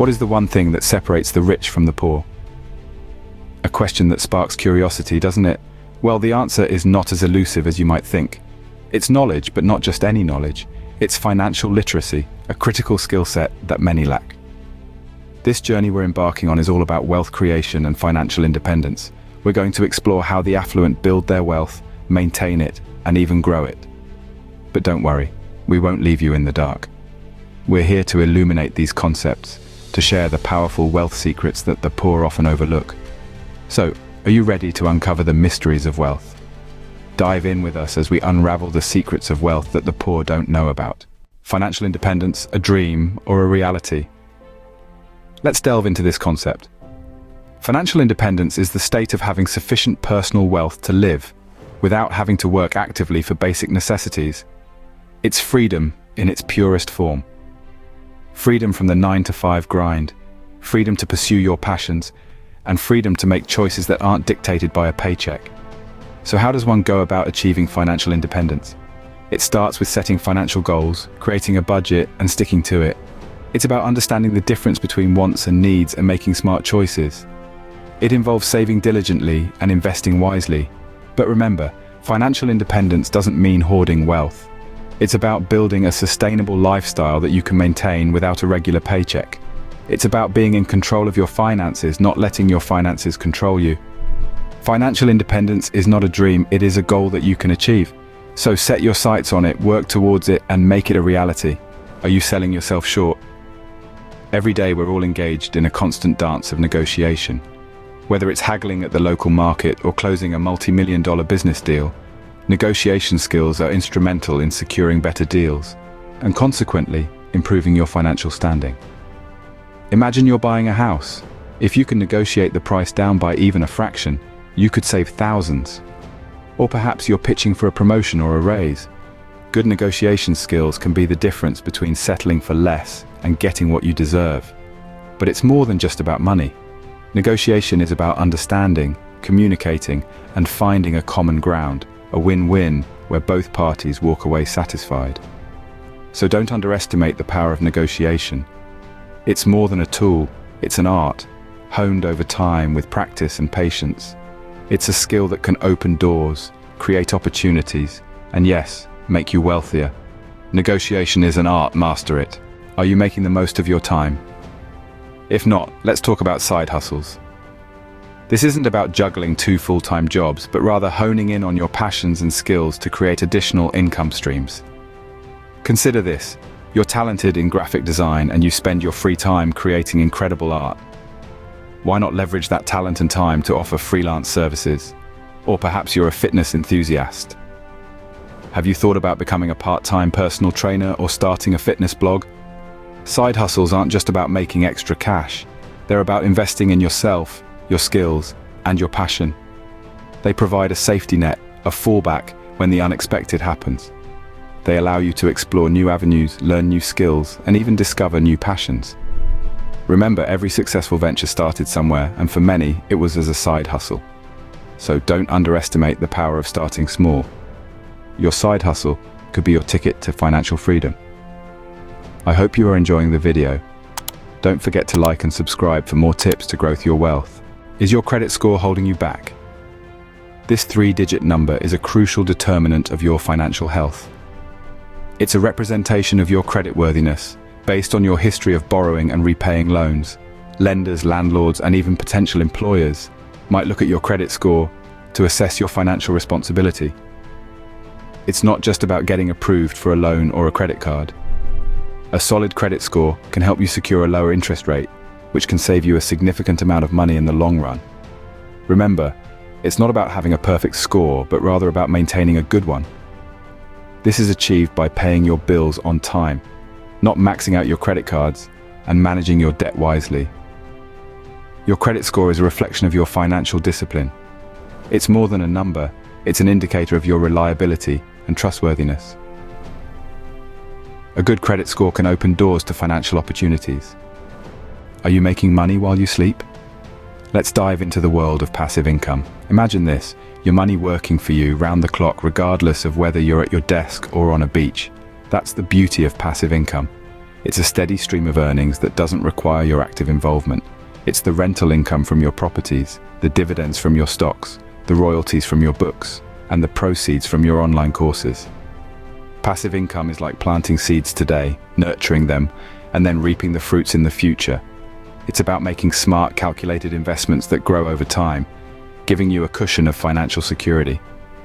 What is the one thing that separates the rich from the poor? A question that sparks curiosity, doesn't it? Well, the answer is not as elusive as you might think. It's knowledge, but not just any knowledge. It's financial literacy, a critical skill set that many lack. This journey we're embarking on is all about wealth creation and financial independence. We're going to explore how the affluent build their wealth, maintain it, and even grow it. But don't worry, we won't leave you in the dark. We're here to illuminate these concepts, to share the powerful wealth secrets that the poor often overlook. So, are you ready to uncover the mysteries of wealth? Dive in with us as we unravel the secrets of wealth that the poor don't know about. Financial independence, a dream or a reality? Let's delve into this concept. Financial independence is the state of having sufficient personal wealth to live, without having to work actively for basic necessities. It's freedom in its purest form. Freedom from the 9-to-5 grind, freedom to pursue your passions, and freedom to make choices that aren't dictated by a paycheck. So how does one go about achieving financial independence? It starts with setting financial goals, creating a budget, and sticking to it. It's about understanding the difference between wants and needs and making smart choices. It involves saving diligently and investing wisely. But remember, financial independence doesn't mean hoarding wealth. It's about building a sustainable lifestyle that you can maintain without a regular paycheck. It's about being in control of your finances, not letting your finances control you. Financial independence is not a dream, it is a goal that you can achieve. So set your sights on it, work towards it, and make it a reality. Are you selling yourself short? Every day we're all engaged in a constant dance of negotiation. Whether it's haggling at the local market or closing a multi-million-dollar business deal, negotiation skills are instrumental in securing better deals, and consequently, improving your financial standing. Imagine you're buying a house. If you can negotiate the price down by even a fraction, you could save thousands. Or perhaps you're pitching for a promotion or a raise. Good negotiation skills can be the difference between settling for less and getting what you deserve. But it's more than just about money. Negotiation is about understanding, communicating, and finding a common ground, a win-win where both parties walk away satisfied. So don't underestimate the power of negotiation. It's more than a tool, it's an art, honed over time with practice and patience. It's a skill that can open doors, create opportunities, and yes, make you wealthier. Negotiation is an art, master it. Are you making the most of your time? If not, let's talk about side hustles. This isn't about juggling 2 full-time jobs, but rather honing in on your passions and skills to create additional income streams. Consider this. You're talented in graphic design and you spend your free time creating incredible art. Why not leverage that talent and time to offer freelance services? Or perhaps you're a fitness enthusiast. Have you thought about becoming a part-time personal trainer or starting a fitness blog? Side hustles aren't just about making extra cash. They're about investing in yourself, your skills, and your passion. They provide a safety net, a fallback when the unexpected happens. They allow you to explore new avenues, learn new skills, and even discover new passions. Remember, every successful venture started somewhere, and for many, it was as a side hustle. So don't underestimate the power of starting small. Your side hustle could be your ticket to financial freedom. I hope you are enjoying the video. Don't forget to like and subscribe for more tips to grow your wealth. Is your credit score holding you back? This 3-digit number is a crucial determinant of your financial health. It's a representation of your creditworthiness, based on your history of borrowing and repaying loans. Lenders, landlords, and even potential employers might look at your credit score to assess your financial responsibility. It's not just about getting approved for a loan or a credit card. A solid credit score can help you secure a lower interest rate, which can save you a significant amount of money in the long run. Remember, it's not about having a perfect score, but rather about maintaining a good one. This is achieved by paying your bills on time, not maxing out your credit cards, and managing your debt wisely. Your credit score is a reflection of your financial discipline. It's more than a number, it's an indicator of your reliability and trustworthiness. A good credit score can open doors to financial opportunities. Are you making money while you sleep? Let's dive into the world of passive income. Imagine this, your money working for you round the clock regardless of whether you're at your desk or on a beach. That's the beauty of passive income. It's a steady stream of earnings that doesn't require your active involvement. It's the rental income from your properties, the dividends from your stocks, the royalties from your books, and the proceeds from your online courses. Passive income is like planting seeds today, nurturing them, and then reaping the fruits in the future. It's about making smart, calculated investments that grow over time, giving you a cushion of financial security.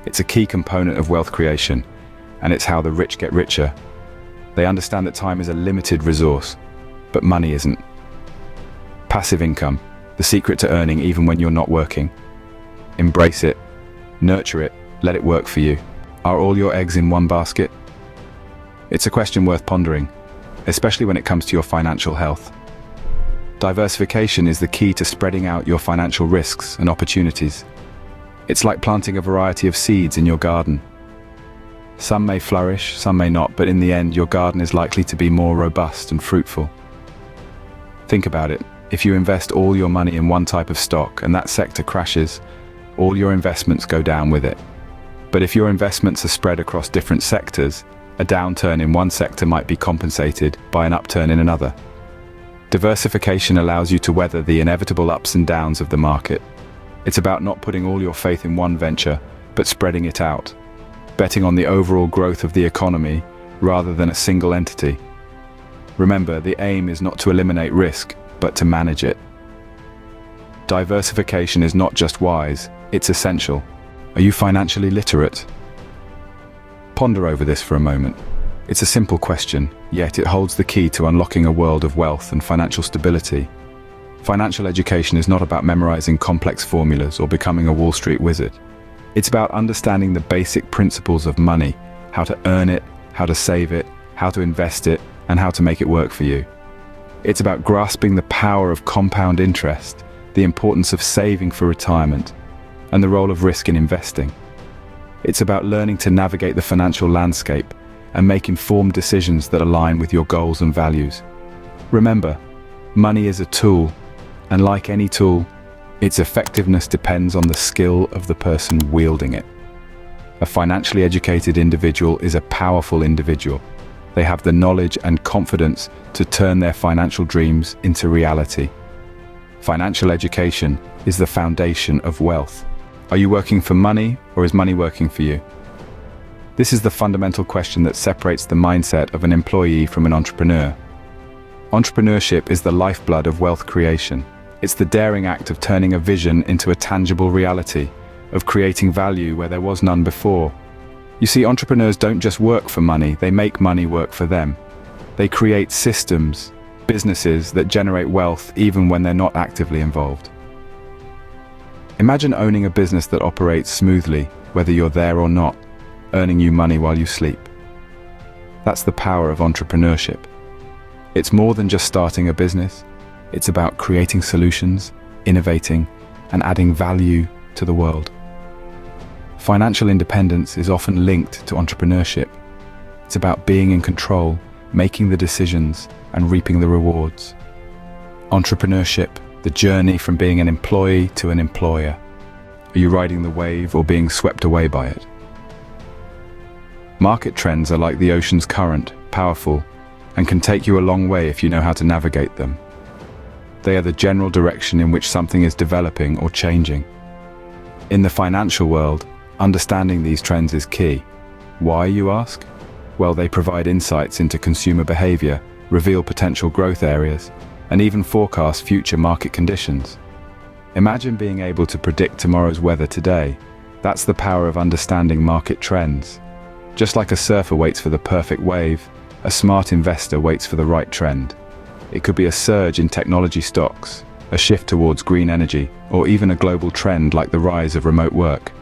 It's a key component of wealth creation, and it's how the rich get richer. They understand that time is a limited resource, but money isn't. Passive income, the secret to earning even when you're not working. Embrace it, nurture it, let it work for you. Are all your eggs in one basket? It's a question worth pondering, especially when it comes to your financial health. Diversification is the key to spreading out your financial risks and opportunities. It's like planting a variety of seeds in your garden. Some may flourish, some may not, but in the end, your garden is likely to be more robust and fruitful. Think about it. If you invest all your money in one type of stock and that sector crashes, all your investments go down with it. But if your investments are spread across different sectors, a downturn in one sector might be compensated by an upturn in another. Diversification allows you to weather the inevitable ups and downs of the market. It's about not putting all your faith in one venture, but spreading it out, betting on the overall growth of the economy rather than a single entity. Remember, the aim is not to eliminate risk, but to manage it. Diversification is not just wise, it's essential. Are you financially literate? Ponder over this for a moment. It's a simple question, yet it holds the key to unlocking a world of wealth and financial stability. Financial education is not about memorizing complex formulas or becoming a Wall Street wizard. It's about understanding the basic principles of money, how to earn it, how to save it, how to invest it, and how to make it work for you. It's about grasping the power of compound interest, the importance of saving for retirement, and the role of risk in investing. It's about learning to navigate the financial landscape and make informed decisions that align with your goals and values. Remember, money is a tool, and like any tool, its effectiveness depends on the skill of the person wielding it. A financially educated individual is a powerful individual. They have the knowledge and confidence to turn their financial dreams into reality. Financial education is the foundation of wealth. Are you working for money, or is money working for you? This is the fundamental question that separates the mindset of an employee from an entrepreneur. Entrepreneurship is the lifeblood of wealth creation. It's the daring act of turning a vision into a tangible reality, of creating value where there was none before. You see, entrepreneurs don't just work for money, they make money work for them. They create systems, businesses that generate wealth even when they're not actively involved. Imagine owning a business that operates smoothly, whether you're there or not, earning you money while you sleep. That's the power of entrepreneurship. It's more than just starting a business. It's about creating solutions, innovating, and adding value to the world. Financial independence is often linked to entrepreneurship. It's about being in control, making the decisions, and reaping the rewards. Entrepreneurship, the journey from being an employee to an employer. Are you riding the wave or being swept away by it? Market trends are like the ocean's current, powerful, and can take you a long way if you know how to navigate them. They are the general direction in which something is developing or changing. In the financial world, understanding these trends is key. Why, you ask? Well, they provide insights into consumer behavior, reveal potential growth areas, and even forecast future market conditions. Imagine being able to predict tomorrow's weather today. That's the power of understanding market trends. Just like a surfer waits for the perfect wave, a smart investor waits for the right trend. It could be a surge in technology stocks, a shift towards green energy, or even a global trend like the rise of remote work.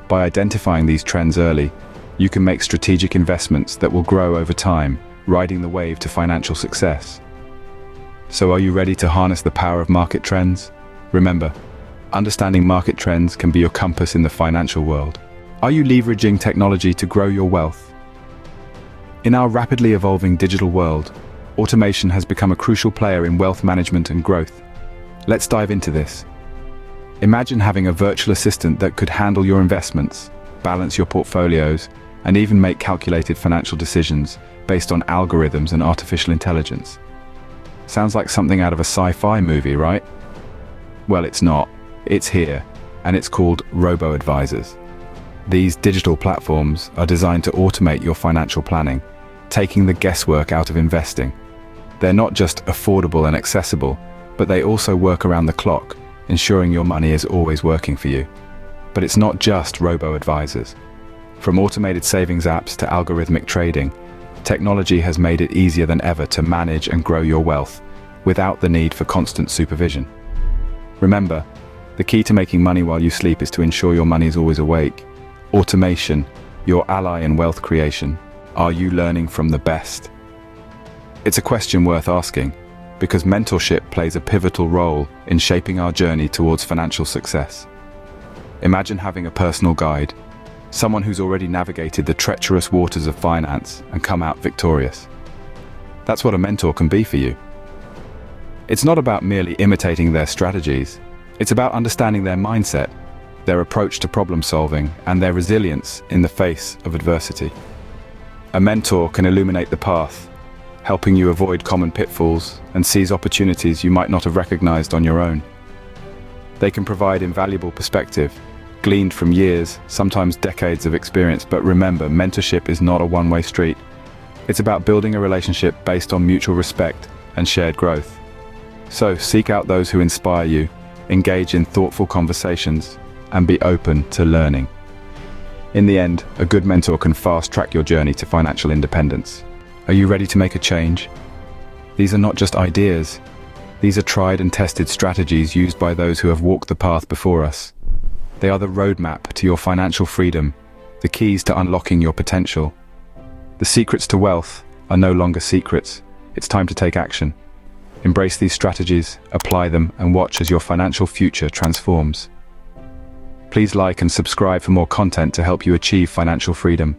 By identifying these trends early, you can make strategic investments that will grow over time, riding the wave to financial success. So are you ready to harness the power of market trends? Remember, understanding market trends can be your compass in the financial world. Are you leveraging technology to grow your wealth? In our rapidly evolving digital world, automation has become a crucial player in wealth management and growth. Let's dive into this. Imagine having a virtual assistant that could handle your investments, balance your portfolios, and even make calculated financial decisions based on algorithms and artificial intelligence. Sounds like something out of a sci-fi movie, right? Well, it's not. It's here, and it's called robo-advisors. These digital platforms are designed to automate your financial planning, taking the guesswork out of investing. They're not just affordable and accessible, but they also work around the clock, ensuring your money is always working for you. But it's not just robo-advisors. From automated savings apps to algorithmic trading, technology has made it easier than ever to manage and grow your wealth without the need for constant supervision. Remember, the key to making money while you sleep is to ensure your money is always awake. Automation, your ally in wealth creation. Are you learning from the best? It's a question worth asking, because mentorship plays a pivotal role in shaping our journey towards financial success. Imagine having a personal guide, someone who's already navigated the treacherous waters of finance and come out victorious. That's what a mentor can be for you. It's not about merely imitating their strategies. It's about understanding their mindset, their approach to problem solving, and their resilience in the face of adversity. A mentor can illuminate the path, helping you avoid common pitfalls and seize opportunities you might not have recognized on your own. They can provide invaluable perspective, gleaned from years, sometimes decades of experience, but remember, mentorship is not a one-way street. It's about building a relationship based on mutual respect and shared growth. So seek out those who inspire you, engage in thoughtful conversations, and be open to learning. In the end, a good mentor can fast-track your journey to financial independence. Are you ready to make a change? These are not just ideas. These are tried and tested strategies used by those who have walked the path before us. They are the roadmap to your financial freedom, the keys to unlocking your potential. The secrets to wealth are no longer secrets. It's time to take action. Embrace these strategies, apply them, and watch as your financial future transforms. Please like and subscribe for more content to help you achieve financial freedom.